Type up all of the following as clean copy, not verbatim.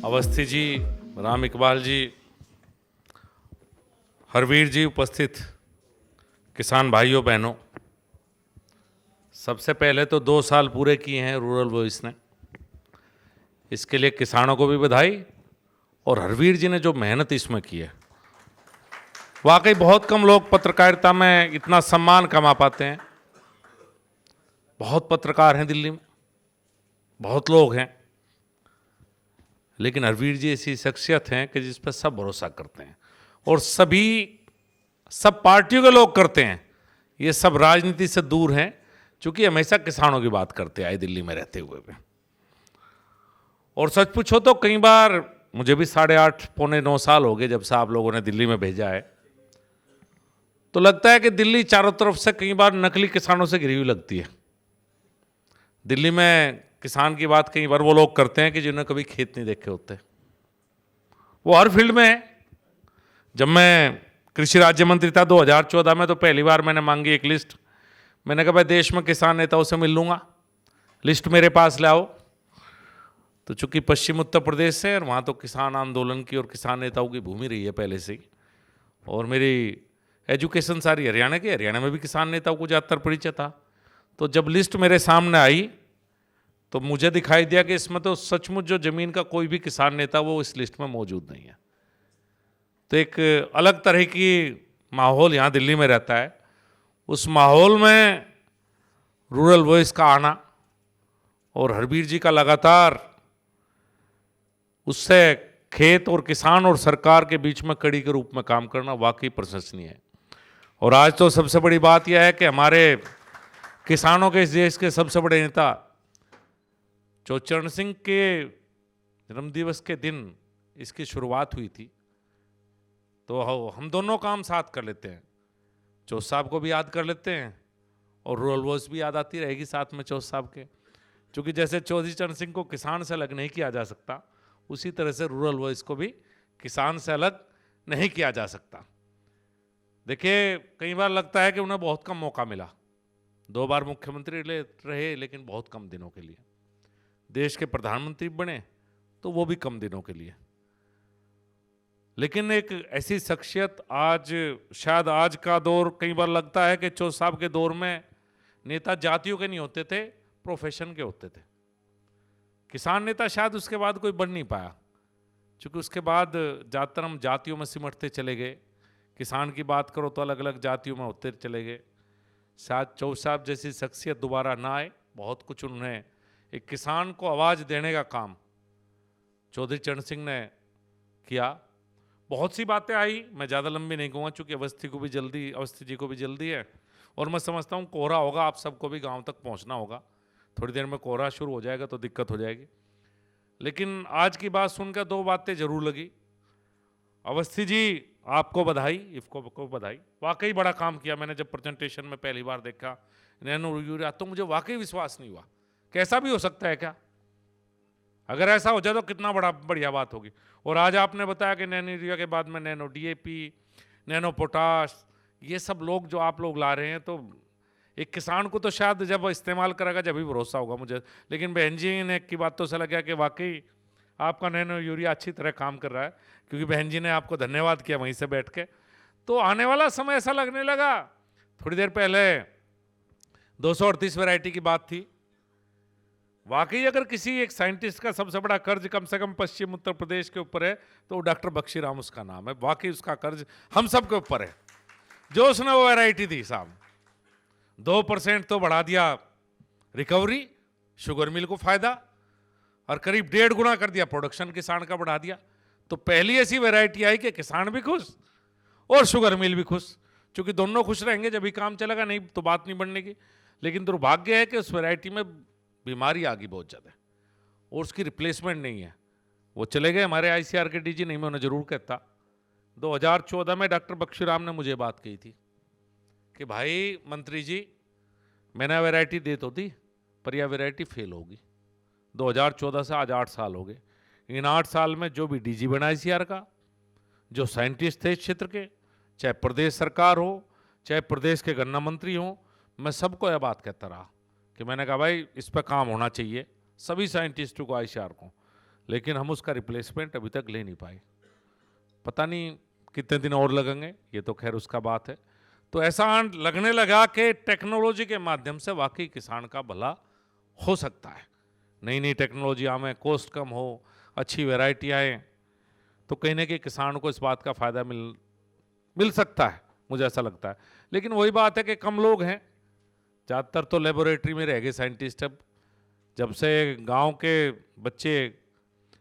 अवस्थी जी, राम इकबाल जी, हरवीर जी, उपस्थित किसान भाइयों बहनों, सबसे पहले तो 2 साल पूरे किए हैं रूरल वॉइस ने। इसके लिए किसानों को भी बधाई, और हरवीर जी ने जो मेहनत इसमें की है, वाकई बहुत कम लोग पत्रकारिता में इतना सम्मान कमा पाते हैं। बहुत पत्रकार हैं दिल्ली में, बहुत लोग हैं, लेकिन हरवीर जी ऐसी शख्सियत हैं कि जिस पर सब भरोसा करते हैं, और सब पार्टियों के लोग करते हैं। ये सब राजनीति से दूर हैं, क्योंकि हमेशा किसानों की बात करते आए दिल्ली में रहते हुए भी। और सच पूछो तो कई बार मुझे भी 8.5 पौने 9 साल हो गए जब से आप लोगों ने दिल्ली में भेजा है, तो लगता है कि दिल्ली चारों तरफ से कई बार नकली किसानों से घिरी हुई लगती है। दिल्ली में किसान की बात कई बार वो लोग करते हैं कि जिन्होंने कभी खेत नहीं देखे होते। वो हर फील्ड में है। जब मैं कृषि राज्य मंत्री था 2014 में, तो पहली बार मैंने मांगी एक लिस्ट। मैंने कहा भाई देश में किसान नेताओं से मिल लूँगा, लिस्ट मेरे पास ले आओ। तो चूंकि पश्चिम उत्तर प्रदेश से, और वहाँ तो किसान आंदोलन की और किसान नेताओं की भूमि रही है पहले से ही, और मेरी एजुकेशन सारी हरियाणा की, हरियाणा में भी किसान नेताओं को ज़्यादातर परिचय था। तो जब लिस्ट मेरे सामने आई तो मुझे दिखाई दिया कि इसमें तो सचमुच जो ज़मीन का कोई भी किसान नेता वो इस लिस्ट में मौजूद नहीं है। तो एक अलग तरह की माहौल यहाँ दिल्ली में रहता है। उस माहौल में रूरल वॉइस का आना और हरवीर जी का लगातार उससे खेत और किसान और सरकार के बीच में कड़ी के रूप में काम करना वाकई प्रशंसनीय है। और आज तो सबसे बड़ी बात यह है कि हमारे किसानों के इस देश के सबसे बड़े नेता चरण सिंह के जन्मदिवस के दिन इसकी शुरुआत हुई थी। तो हम दोनों काम साथ कर लेते हैं, चौथ साहब को भी याद कर लेते हैं और रूरल वॉइस भी याद आती रहेगी साथ में चौथ साहब के। क्योंकि जैसे चौधरी चरण सिंह को किसान से अलग नहीं किया जा सकता, उसी तरह से रूरल वॉइस को भी किसान से अलग नहीं किया जा सकता। देखिए, कई बार लगता है कि उन्हें बहुत कम मौका मिला। 2 बार मुख्यमंत्री रहे, लेकिन बहुत कम दिनों के लिए। देश के प्रधानमंत्री बने तो वो भी कम दिनों के लिए। लेकिन एक ऐसी शख्सियत, शायद आज का दौर, कई बार लगता है कि चौथ साहब के दौर में नेता जातियों के नहीं होते थे, प्रोफेशन के होते थे। किसान नेता शायद उसके बाद कोई बन नहीं पाया, क्योंकि उसके बाद ज़्यादातर हम जातियों में सिमटते चले गए। किसान की बात करो तो अलग अलग जातियों में होते चले गए। शायद चौथ साहब जैसी शख्सियत दोबारा ना आए। बहुत कुछ उन्होंने एक किसान को आवाज़ देने का काम चौधरी चरण सिंह ने किया। बहुत सी बातें आई, मैं ज़्यादा लंबी नहीं कहूँगा, चूँकि अवस्थी जी को भी जल्दी है, और मैं समझता हूँ कोहरा होगा, आप सबको भी गांव तक पहुँचना होगा। थोड़ी देर में कोहरा शुरू हो जाएगा तो दिक्कत हो जाएगी। लेकिन आज की बात सुनकर 2 बातें जरूर लगी। अवस्थी जी, आपको बधाई, इफ़को को बधाई। वाकई बड़ा काम किया। मैंने जब प्रेजेंटेशन में पहली बार देखा नैनो यूरिया, तो मुझे वाकई विश्वास नहीं हुआ कि ऐसा भी हो सकता है क्या। अगर ऐसा हो जाए तो कितना बढ़िया बात होगी। और आज आपने बताया कि नैनो यूरिया के बाद में नैनो DAP, नैनो पोटाश, ये सब जो आप लोग ला रहे हैं, तो एक किसान को तो शायद जब इस्तेमाल करेगा जब भी भरोसा होगा मुझे। लेकिन बहन जी ने की बातों से लगा कि वाकई आपका नैनो यूरिया अच्छी तरह काम कर रहा है, क्योंकि बहन जी ने आपको धन्यवाद किया वहीं से बैठ के। तो आने वाला समय ऐसा लगने लगा। थोड़ी देर पहले 238 वैरायटी की बात थी। वाकई अगर किसी एक साइंटिस्ट का सबसे बड़ा कर्ज कम से कम पश्चिम उत्तर प्रदेश के ऊपर है, तो डॉक्टर बख्शी राम उसका नाम है। वाकई उसका कर्ज हम सब के ऊपर है, जो उसने वो वैरायटी दी साहब। 2% तो बढ़ा दिया रिकवरी, शुगर मिल को फायदा, और करीब 1.5 गुना कर दिया प्रोडक्शन किसान का बढ़ा दिया। तो पहली ऐसी वैरायटी आई कि किसान भी खुश और शुगर मिल भी खुश, क्योंकि दोनों खुश रहेंगे जब भी काम चलेगा, नहीं तो बात नहीं बढ़ने की। लेकिन दुर्भाग्य है कि उस वैरायटी में बीमारी आ गई बहुत ज़्यादा, और उसकी रिप्लेसमेंट नहीं है। वो चले गए हमारे ICR के DG, नहीं मैं उन्हें जरूर कहता। 2014 में डॉक्टर बख्शी राम ने मुझे बात कही थी कि भाई मंत्री जी, मैंने वैरायटी दे तो दी, पर यह वैरायटी फेल होगी। 2014 से आज 8 साल हो गए। इन 8 साल में जो भी DG बना ICR का, जो साइंटिस्ट थे इस क्षेत्र के, चाहे प्रदेश सरकार हो, चाहे प्रदेश के गन्ना मंत्री हो, मैं सबको यह बात कहता रहा कि मैंने कहा भाई इस पर काम होना चाहिए, सभी साइंटिस्टों को, ICR को। लेकिन हम उसका रिप्लेसमेंट अभी तक ले नहीं पाए। पता नहीं कितने दिन और लगेंगे, ये तो खैर उसका बात है। तो ऐसा लगने लगा कि टेक्नोलॉजी के माध्यम से वाकई किसान का भला हो सकता है। नई नई टेक्नोलॉजी आवे, कॉस्ट कम हो, अच्छी वैरायटी आए, तो कहीं ना कहीं किसान को इस बात का फ़ायदा मिल सकता है, मुझे ऐसा लगता है। लेकिन वही बात है कि कम लोग हैं, ज़्यादातर तो लेबोरेटरी में रह गए साइंटिस्ट। अब जब से गांव के बच्चे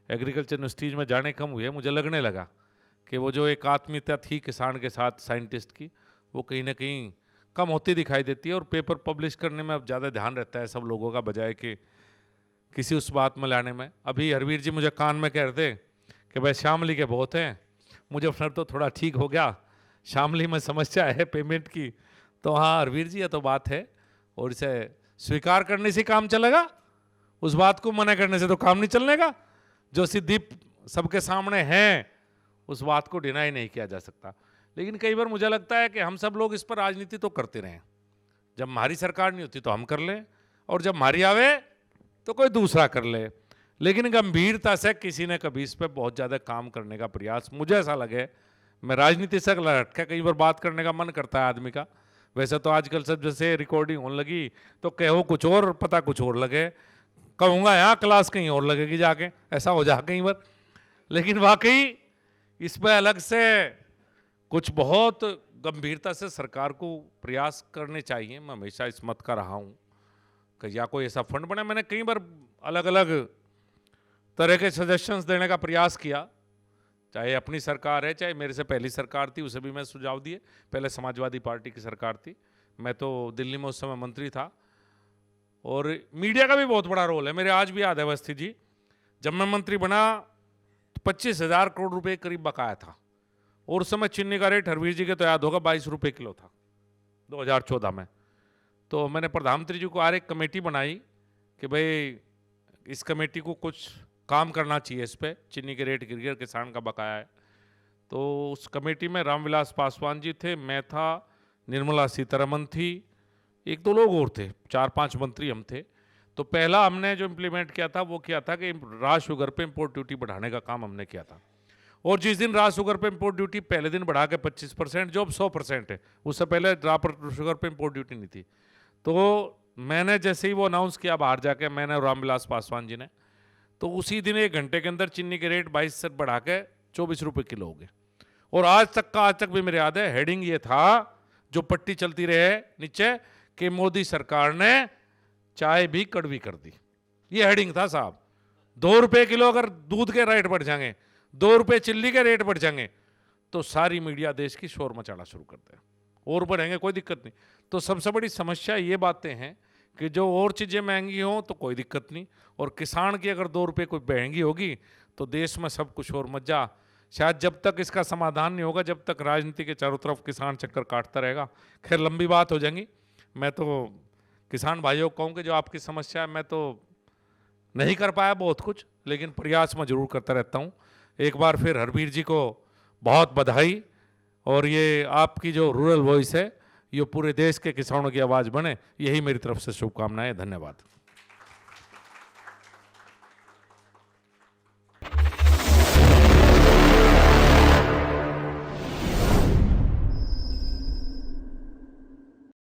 एग्रीकल्चर यूनिवर्सिटीज़ में जाने कम हुए, मुझे लगने लगा कि वो जो एक आत्मीयता थी किसान के साथ साइंटिस्ट की, वो कहीं ना कहीं कम होती दिखाई देती है। और पेपर पब्लिश करने में अब ज़्यादा ध्यान रहता है सब लोगों का, बजाय कि किसी उस बात में लाने में। अभी हरवीर जी मुझे कान में कह रहे थे कि भाई शामली के बहुत हैं, मुझे फिर तो थोड़ा ठीक हो गया, शामली में समस्या है पेमेंट की। तो हाँ हरवीर जी, ये तो बात है, और इसे स्वीकार करने से काम चलेगा, उस बात को मना करने से तो काम नहीं चलने का। जो सिद्धि सबके सामने है उस बात को डिनाई नहीं किया जा सकता। लेकिन कई बार मुझे लगता है कि हम सब लोग इस पर राजनीति तो करते रहें, जब हमारी सरकार नहीं होती तो हम कर लें, और जब हमारी आवे तो कोई दूसरा कर ले। लेकिन गंभीरता से किसी ने कभी इस पर बहुत ज़्यादा काम करने का प्रयास, मुझे ऐसा लगे, मैं राजनीति से लटका, कई बार बात करने का मन करता है आदमी का। वैसे तो आजकल सब जैसे रिकॉर्डिंग होने लगी तो कहो कुछ और, पता कुछ और लगे, कहूँगा यहाँ क्लास कहीं और लगेगी जाके, ऐसा हो जा कई बार। लेकिन वाकई इस पर अलग से कुछ बहुत गंभीरता से सरकार को प्रयास करने चाहिए। मैं हमेशा इस मत का रहा हूँ कि या कोई ऐसा फंड बने। मैंने कई बार अलग अलग तरह के सजेशंस देने का प्रयास किया, चाहे अपनी सरकार है, चाहे मेरे से पहली सरकार थी, उसे भी मैं सुझाव दिए। पहले समाजवादी पार्टी की सरकार थी, मैं तो दिल्ली में उस समय मंत्री था, और मीडिया का भी बहुत बड़ा रोल है। मेरे आज भी याद है अवस्थी जी, जब मैं मंत्री बना तो 25,000 करोड़ रुपए करीब बकाया था, और उस समय चीनी का रेट हरवीर जी के तो याद होगा 22 रुपये किलो था 2014 में। तो मैंने प्रधानमंत्री जी को एक कमेटी बनाई कि भाई इस कमेटी को कुछ काम करना चाहिए इस पर, चीनी के रेट गिर गिर किसान का बकाया है। तो उस कमेटी में रामविलास पासवान जी थे, मैं था, निर्मला सीतारमन थी, एक दो लोग और थे, 4-5 मंत्री हम थे। तो पहला हमने जो इम्प्लीमेंट किया था वो किया था कि रॉ शुगर पे इम्पोर्ट ड्यूटी बढ़ाने का काम हमने किया था। और जिस दिन रॉ शुगर पे इम्पोर्ट ड्यूटी पहले दिन बढ़ा के 25%, जो अब 100% है, उससे पहले रॉ शुगर पे इम्पोर्ट ड्यूटी नहीं थी। तो मैंने जैसे ही वो अनाउंस किया बाहर जाके, मैंने रामविलास पासवान जी ने, तो उसी दिन 1 घंटे के अंदर चीनी के रेट 22 से बढ़ा के 24 रुपये किलो हो गए। और आज तक भी मेरे याद है हेडिंग ये था, जो पट्टी चलती रहे नीचे, कि मोदी सरकार ने चाय भी कड़वी कर दी। ये हेडिंग था साहब। 2 रुपये किलो अगर दूध के रेट बढ़ जाएंगे, 2 रुपये चिल्ली के रेट बढ़ जाएंगे, तो सारी मीडिया देश की शोर मचाना शुरू करते हैं, और बढ़ेंगे, कोई दिक्कत नहीं। तो सबसे बड़ी समस्या ये बातें हैं कि जो और चीज़ें महंगी हों तो कोई दिक्कत नहीं, और किसान की अगर 2 रुपये कोई महंगी होगी तो देश में सब कुछ और मज्जा। शायद जब तक इसका समाधान नहीं होगा, जब तक राजनीति के चारों तरफ किसान चक्कर काटता रहेगा। खैर लंबी बात हो जाएगी। मैं तो किसान भाइयों को कहूँ कि जो आपकी समस्या है, मैं तो नहीं कर पाया बहुत कुछ, लेकिन प्रयास मैं जरूर करता रहता हूँ। एक बार फिर हरवीर जी को बहुत बधाई, और ये आपकी जो रूरल वॉइस है ये पूरे देश के किसानों की आवाज़ बने, यही मेरी तरफ से शुभकामनाएं। धन्यवाद।